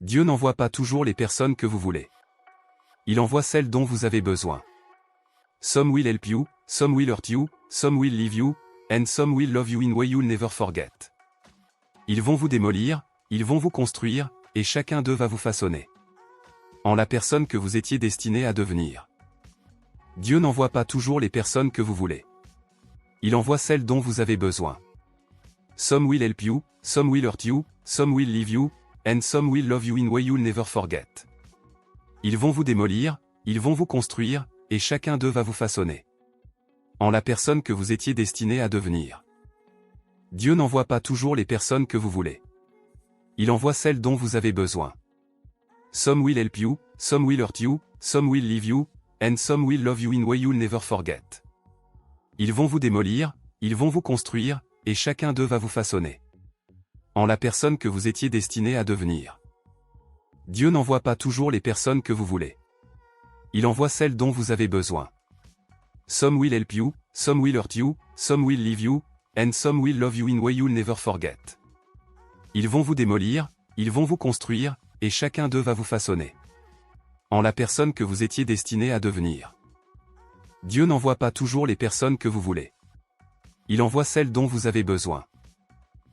Dieu n'envoie pas toujours les personnes que vous voulez. Il envoie celles dont vous avez besoin. Some will help you, some will hurt you, some will leave you, and some will love you in way you'll never forget. Ils vont vous démolir, ils vont vous construire, et chacun d'eux va vous façonner en la personne que vous étiez destiné à devenir. Dieu n'envoie pas toujours les personnes que vous voulez. Il envoie celles dont vous avez besoin. Some will help you, some will hurt you, some will leave you, and some will love you in way you'll never forget. Ils vont vous démolir, ils vont vous construire, et chacun d'eux va vous façonner en la personne que vous étiez destiné à devenir. Dieu n'envoie pas toujours les personnes que vous voulez. Il envoie celles dont vous avez besoin. Some will help you, some will hurt you, some will leave you, and some will love you in way you'll never forget. Ils vont vous démolir, ils vont vous construire, et chacun d'eux va vous façonner en la personne que vous étiez destiné à devenir. Dieu n'envoie pas toujours les personnes que vous voulez. Il envoie celles dont vous avez besoin. Some will help you, some will hurt you, some will leave you, and some will love you in way you'll never forget. Ils vont vous démolir, ils vont vous construire, et chacun d'eux va vous façonner en la personne que vous étiez destiné à devenir. Dieu n'envoie pas toujours les personnes que vous voulez. Il envoie celles dont vous avez besoin.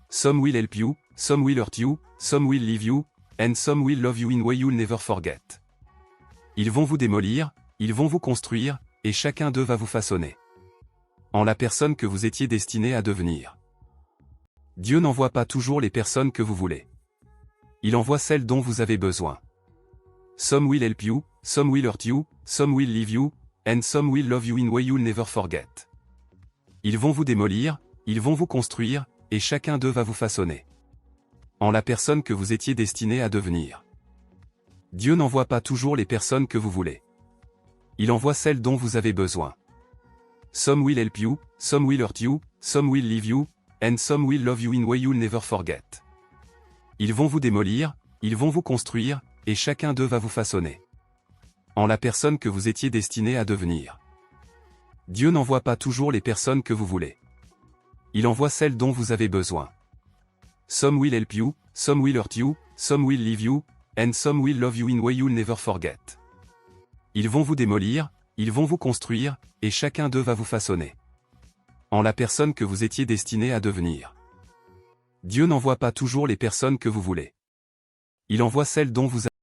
Some will help you, some will hurt you, some will leave you, and some will love you in way you'll never forget. Ils vont vous démolir, ils vont vous construire, et chacun d'eux va vous façonner en la personne que vous étiez destiné à devenir. Dieu n'envoie pas toujours les personnes que vous voulez. Il envoie celles dont vous avez besoin. Some will help you, some will hurt you, some will leave you, and some will love you in way you'll never forget. Ils vont vous démolir, ils vont vous construire, et chacun d'eux va vous façonner en la personne que vous étiez destiné à devenir. Dieu n'envoie pas toujours les personnes que vous voulez. Il envoie celles dont vous avez besoin. Some will help you, some will hurt you, some will leave you, and some will love you in way you'll never forget. Ils vont vous démolir, ils vont vous construire, et chacun d'eux va vous façonner en la personne que vous étiez destiné à devenir. Dieu n'envoie pas toujours les personnes que vous voulez. Il envoie celles dont vous avez besoin. Some will help you, some will hurt you, some will leave you, and some will love you in way you'll never forget. Ils vont vous démolir, ils vont vous construire, et chacun d'eux va vous façonner en la personne que vous étiez destiné à devenir. Dieu n'envoie pas toujours les personnes que vous voulez. Il envoie celles dont vous